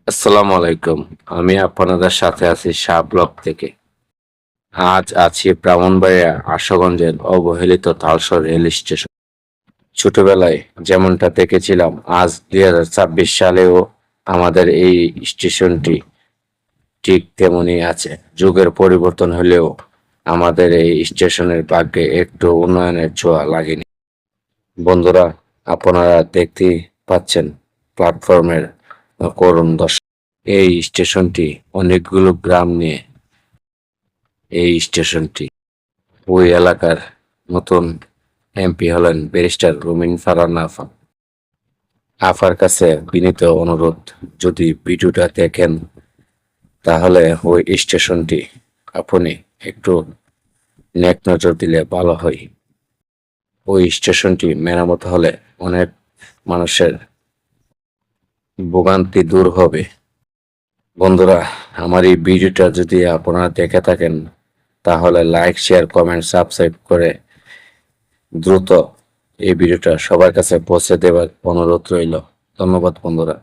আসসালামু আলাইকুম। আমি আপনাদের সাথে আছি শাহ ব্লক থেকে। আজ আছি ব্রাহ্মণবাড়িয়া আশুগঞ্জের অবহেলিত তালসর রেল স্টেশন। ছোটবেলায় যেমনটা দেখেছিলাম আজ 2026 সালেও আমাদের এই স্টেশনটি ঠিক তেমনই আছে। যুগের পরিবর্তন হলেও আমাদের এই স্টেশনের ভাগ্যে একটু উন্নয়নের ছোঁয়া লাগেনি। বন্ধুরা, আপনারা দেখতেই পাচ্ছেন প্ল্যাটফর্মের করুণ দশা। এই স্টেশনটি অনেকগুলো গ্রাম নিয়ে এই স্টেশনটি। ওই এলাকার নতুন এমপি হলেন ব্যারিস্টার রুমিন ফারহান আফা। আফার কাছে বিনীত অনুরোধ, যদি ভিডিওটা দেখেন তাহলে ওই স্টেশনটি আপনি একটু নেক নজর দিলে ভালো হয়। ওই স্টেশনটি মেরামত হলে অনেক মানুষের ভোগান্তি দূর হবে। বন্ধুরা, আমার এই ভিডিওটা যদি আপনারা দেখে থাকেন তাহলে লাইক, শেয়ার, কমেন্ট, সাবস্ক্রাইব করে দ্রুত এই ভিডিওটা সবার কাছে পৌঁছে দেওয়ার অনুরোধ রইল। ধন্যবাদ বন্ধুরা।